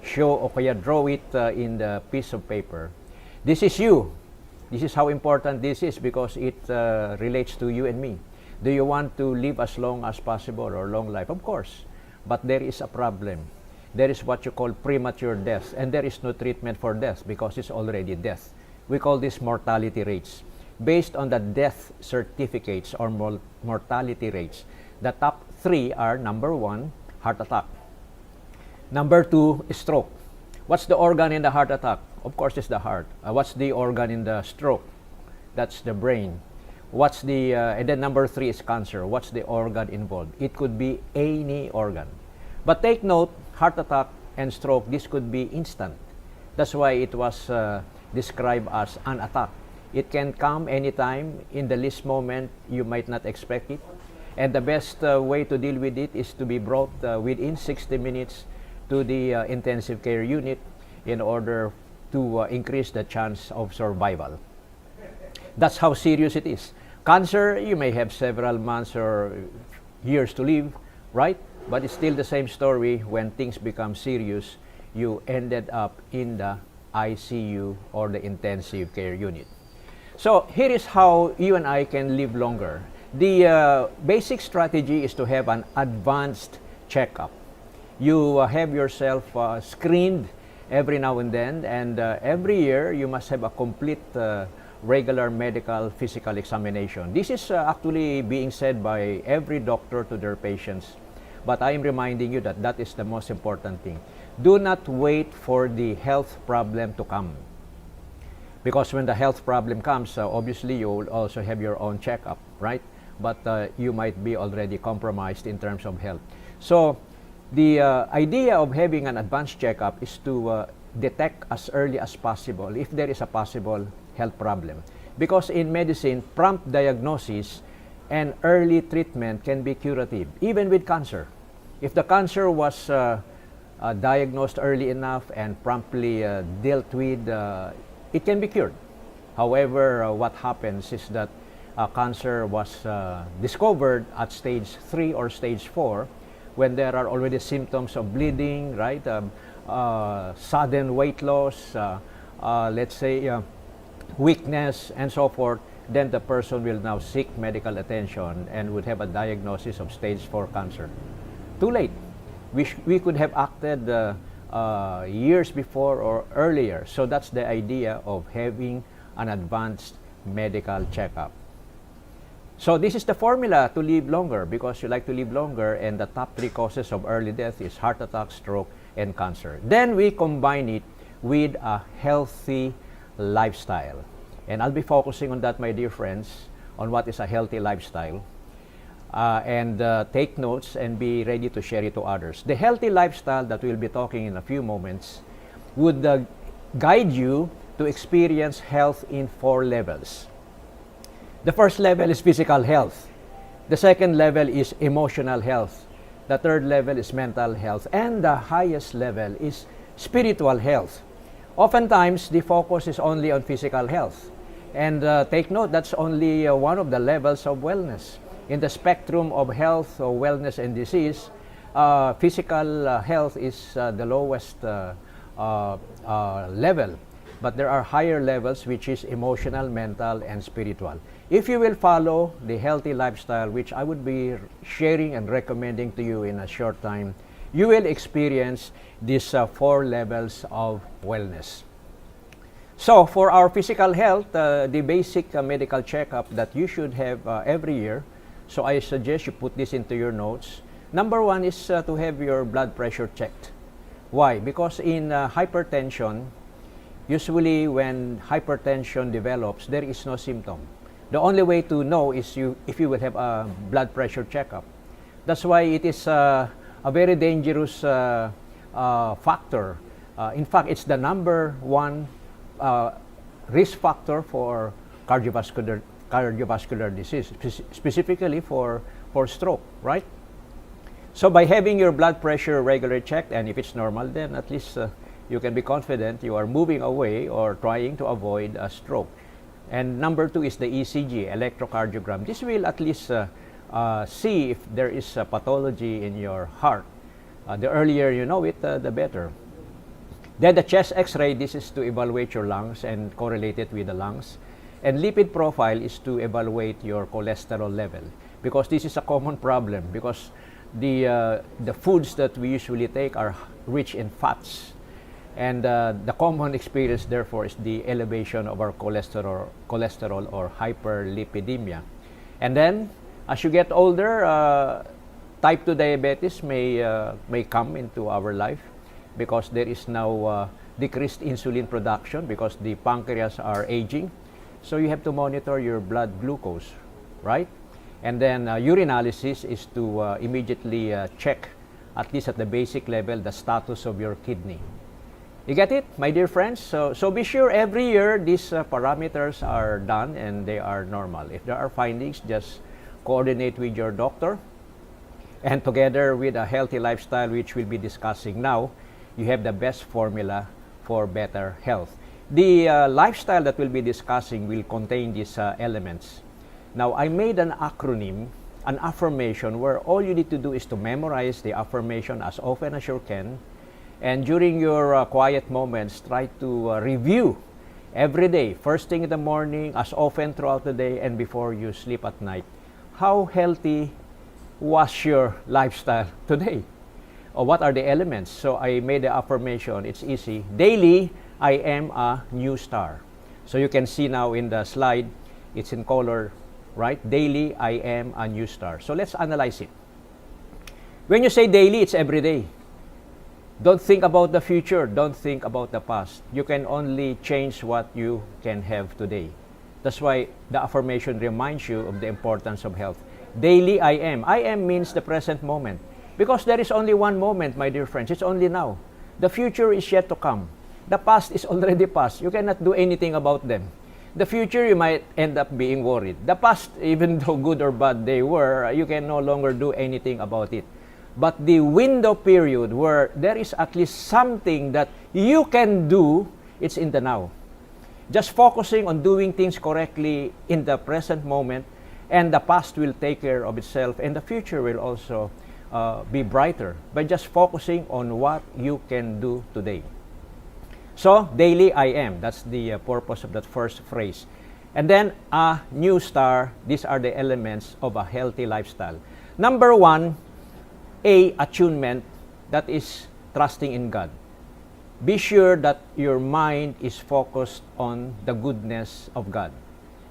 show o kaya draw it in the piece of paper. This is you. This is how important this is because it relates to you and me. Do you want to live as long as possible or long life? Of course. But there is a problem. There is what you call premature death, and there is no treatment for death because it's already death. We call this mortality rates. Based on the death certificates or mortality rates, the top 3 are: number 1, heart attack. Number 2, stroke. What's the organ in the heart attack? Of course, it's the heart. What's the organ in the stroke? That's the brain. What's the and then number 3 is cancer. What's the organ involved? It could be any organ. But take note, heart attack and stroke, this could be instant. That's why it was described as an attack. It can come anytime, in the least moment you might not expect it. And the best way to deal with it is to be brought within 60 minutes to the intensive care unit in order to increase the chance of survival. That's how serious it is. Cancer, you may have several months or years to live, right? But it's still the same story. When things become serious, you ended up in the ICU or the intensive care unit. So here is how you and I can live longer. The basic strategy is to have an advanced checkup. You have yourself screened every now and then, and every year you must have a complete regular medical physical examination. This is actually being said by every doctor to their patients, but I am reminding you that that is the most important thing. Do not wait for the health problem to come, because when the health problem comes, obviously you will also have your own checkup, right? But you might be already compromised in terms of health. So the idea of having an advanced checkup is to detect as early as possible if there is a possible health problem. Because in medicine, prompt diagnosis and early treatment can be curative, even with cancer. If the cancer was diagnosed early enough and promptly dealt with, it can be cured. However, what happens is that cancer was discovered at stage 3 or stage 4 when there are already symptoms of bleeding, right? Sudden weight loss, let's say weakness, and so forth. Then the person will now seek medical attention and would have a diagnosis of stage 4 cancer. Too late. We could have acted years before or earlier. So that's the idea of having an advanced medical checkup. So this is the formula to live longer, because you like to live longer, and the top 3 causes of early death is heart attack, stroke, and cancer. Then we combine it with a healthy lifestyle. And I'll be focusing on that, my dear friends, on what is a healthy lifestyle. And take notes and be ready to share it to others. The healthy lifestyle that we'll be talking in a few moments would guide you to experience health in 4 levels. The first level is physical health. The second level is emotional health. The third level is mental health. And the highest level is spiritual health. Oftentimes, the focus is only on physical health. And take note, that's only one of the levels of wellness. In the spectrum of health, wellness, and disease, physical health is the lowest level. But there are higher levels, which is emotional, mental, and spiritual. If you will follow the healthy lifestyle, which I would be sharing and recommending to you in a short time, you will experience these 4 levels of wellness. So for our physical health, the basic medical checkup that you should have every year, so I suggest you put this into your notes. Number 1 is to have your blood pressure checked. Why? Because in hypertension, usually when hypertension develops, there is no symptom. The only way to know is if you will have a blood pressure checkup. That's why it is a very dangerous factor. In fact, it's the number 1 risk factor for cardiovascular disease, specifically for stroke, right? So by having your blood pressure regularly checked, and if it's normal, then at least you can be confident you are moving away or trying to avoid a stroke. And number 2 is the ECG, electrocardiogram. This will at least see if there is a pathology in your heart. The earlier you know it, the better. Then the chest x-ray, this is to evaluate your lungs and correlate it with the lungs. And lipid profile is to evaluate your cholesterol level, because this is a common problem, because the foods that we usually take are rich in fats. And the common experience, therefore, is the elevation of our cholesterol or hyperlipidemia. And then, as you get older, type 2 diabetes may come into our life, because there is now decreased insulin production because the pancreas are aging. So you have to monitor your blood glucose, right? And then urinalysis is to immediately check, at least at the basic level, the status of your kidney. You get it, my dear friends? So be sure every year these parameters are done and they are normal. If there are findings, just coordinate with your doctor. And together with a healthy lifestyle, which we'll be discussing now, you have the best formula for better health. The lifestyle that we'll be discussing will contain these elements. Now, I made an acronym, an affirmation, where all you need to do is to memorize the affirmation as often as you can. And during your quiet moments, try to review every day, first thing in the morning, as often throughout the day, and before you sleep at night. How healthy was your lifestyle today? Or what are the elements? So I made the affirmation. It's easy. Daily, I am a new star. So you can see now in the slide, it's in color, right? Daily, I am a new star. So let's analyze it. When you say daily, it's every day. Don't think about the future. Don't think about the past. You can only change what you can have today. That's why the affirmation reminds you of the importance of health. Daily, I am. I am means the present moment. Because there is only one moment, my dear friends. It's only now. The future is yet to come. The past is already past. You cannot do anything about them. The future, you might end up being worried. The past, even though good or bad they were, you can no longer do anything about it. But the window period where there is at least something that you can do, it's in the now. Just focusing on doing things correctly in the present moment, and the past will take care of itself, and the future will also be brighter by just focusing on what you can do today. So, daily I am. That's the purpose of that first phrase. And then, a new star. These are the elements of a healthy lifestyle. Number one, attunement, that is trusting in God. Be sure that your mind is focused on the goodness of God.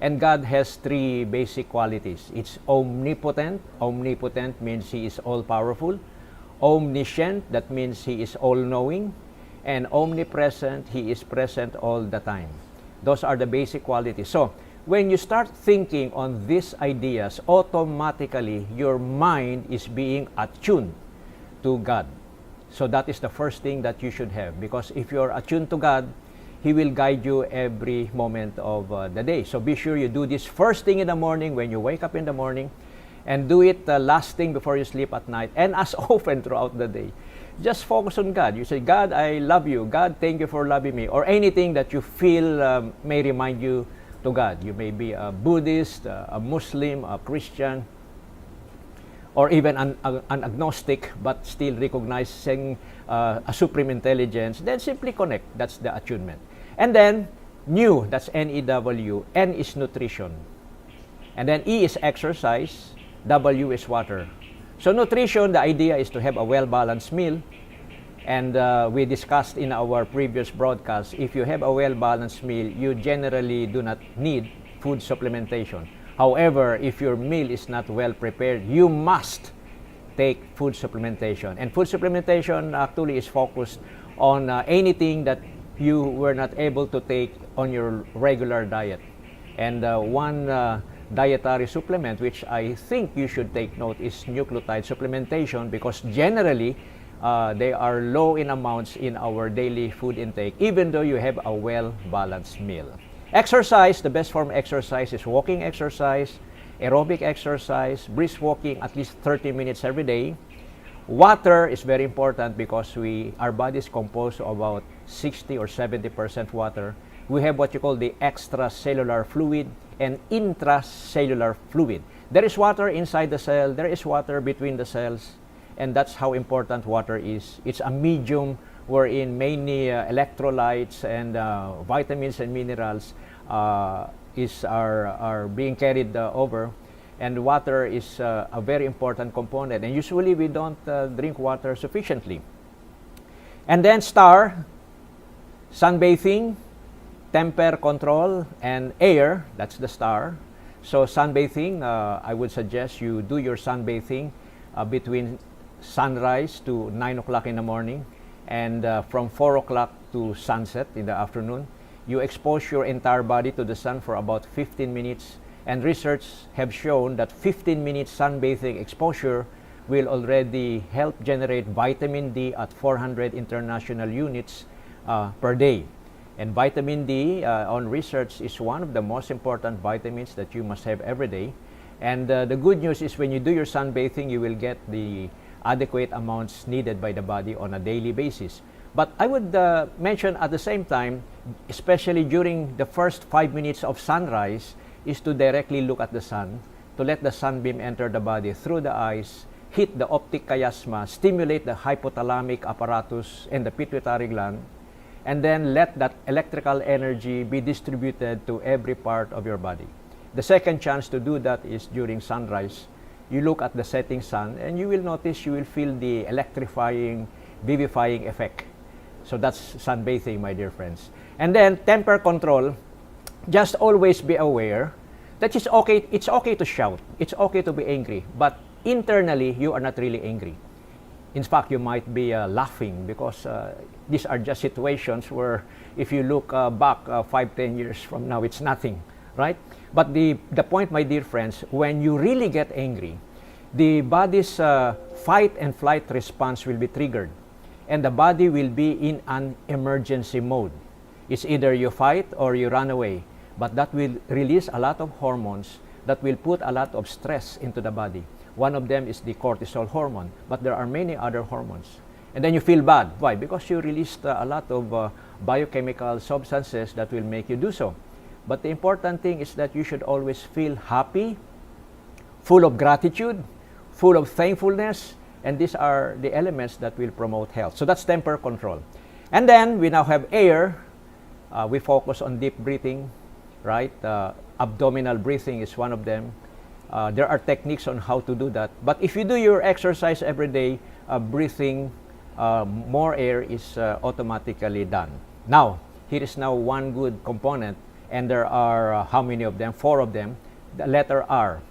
And God has three basic qualities. It's omnipotent. Omnipotent means He is all-powerful. Omniscient, that means He is all-knowing. And omnipresent, He is present all the time. Those are the basic qualities. So, when you start thinking on these ideas, automatically your mind is being attuned to God. So that is the first thing that you should have, because if you're attuned to God, He will guide you every moment of the day. So be sure you do this first thing in the morning when you wake up in the morning, and do it last thing before you sleep at night, and as often throughout the day. Just focus on God. You say, God, I love you. God, thank you for loving me. Or anything that you feel may remind you to God. You may be a Buddhist, a Muslim, a Christian, or even an agnostic, but still recognizing a supreme intelligence. Then simply connect. That's the attunement. And then, new, that's N-E-W. N is nutrition. And then E is exercise. W is water. So nutrition, the idea is to have a well-balanced meal. And we discussed in our previous broadcast, if you have a well-balanced meal, you generally do not need food supplementation. However, if your meal is not well prepared, you must take food supplementation. And food supplementation actually is focused on anything that you were not able to take on your regular diet. And one dietary supplement which I think you should take note is nucleotide supplementation, because generally they are low in amounts in our daily food intake, even though you have a well-balanced meal. Exercise, the best form of exercise is walking exercise, aerobic exercise, brisk walking at least 30 minutes every day. Water is very important because our body is composed of about 60 or 70% water. We have what you call the extracellular fluid and intracellular fluid. There is water inside the cell, there is water between the cells, and that's how important water is. It's a medium wherein mainly electrolytes and vitamins and minerals are being carried over, and water is a very important component, and usually we don't drink water sufficiently. And then star, sunbathing, temper control, and air, that's the star. So sunbathing, I would suggest you do your sunbathing between sunrise to 9 o'clock in the morning, and from 4 o'clock to sunset in the afternoon. You expose your entire body to the sun for about 15 minutes, and research have shown that 15 minutes sunbathing exposure will already help generate vitamin D at 400 international units per day. And vitamin D, on research, is one of the most important vitamins that you must have every day. And the good news is when you do your sunbathing, you will get the adequate amounts needed by the body on a daily basis. But I would mention at the same time, especially during the first 5 minutes of sunrise, is to directly look at the sun, to let the sunbeam enter the body through the eyes, hit the optic chiasma, stimulate the hypothalamic apparatus and the pituitary gland, and then let that electrical energy be distributed to every part of your body. The second chance to do that is during sunrise. You look at the setting sun and you will notice, you will feel the electrifying, vivifying effect. So that's sunbathing, my dear friends. And then temper control, just always be aware that it's okay to shout, it's okay to be angry, but internally you are not really angry. In fact, you might be laughing because these are just situations where if you look back 5-10 years from now, it's nothing, right? But the point, my dear friends, when you really get angry, the body's fight and flight response will be triggered, and the body will be in an emergency mode. It's either you fight or you run away, but that will release a lot of hormones that will put a lot of stress into the body. One of them is the cortisol hormone, but there are many other hormones. And then you feel bad. Why? Because you released a lot of biochemical substances that will make you do so. But the important thing is that you should always feel happy, full of gratitude, full of thankfulness, and these are the elements that will promote health. So that's temper control. And then we now have air. We focus on deep breathing, right? Abdominal breathing is one of them. There are techniques on how to do that. But if you do your exercise every day, breathing more air is automatically done. Now, here is now one good component, and there are how many of them? 4 of them. The letter R.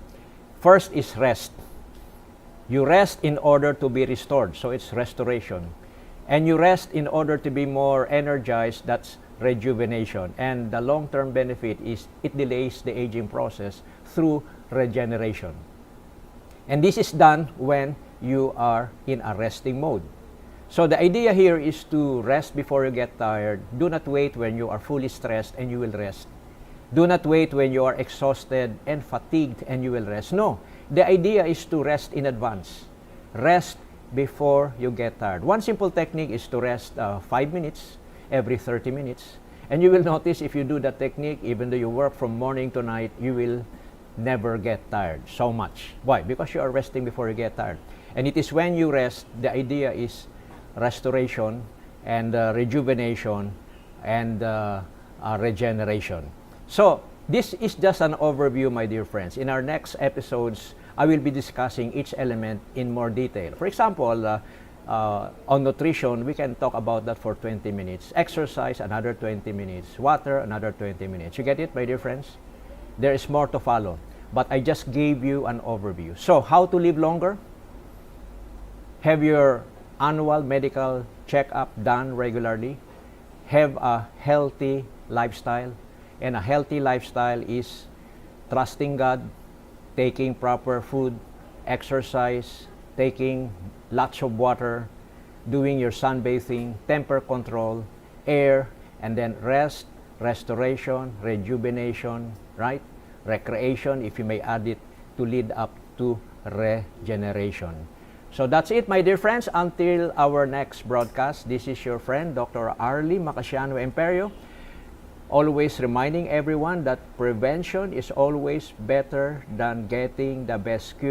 First is rest. You rest in order to be restored, so it's restoration. And you rest in order to be more energized, that's rejuvenation. And the long-term benefit is it delays the aging process through regeneration. And this is done when you are in a resting mode. So the idea here is to rest before you get tired. Do not wait when you are fully stressed and you will rest. Do not wait when you are exhausted and fatigued and you will rest. No, the idea is to rest in advance. Rest before you get tired. One simple technique is to rest 5 minutes every 30 minutes. And you will notice if you do that technique, even though you work from morning to night, you will never get tired so much. Why? Because you are resting before you get tired. And it is when you rest, the idea is restoration and rejuvenation and regeneration. So this is just an overview, my dear friends. In our next episodes, I will be discussing each element in more detail. For example, on nutrition, we can talk about that for 20 minutes. Exercise, another 20 minutes. Water, another 20 minutes. You get it, my dear friends? There is more to follow. But I just gave you an overview. So, how to live longer? Have your annual medical checkup done regularly. Have a healthy lifestyle. And a healthy lifestyle is trusting God, taking proper food, exercise, taking lots of water, doing your sunbathing, temper control, air, and then rest, restoration, rejuvenation, right? Recreation, if you may add it, to lead up to regeneration. So that's it, my dear friends. Until our next broadcast, this is your friend, Dr. Arle Imperio, always reminding everyone that prevention is always better than getting the best cure.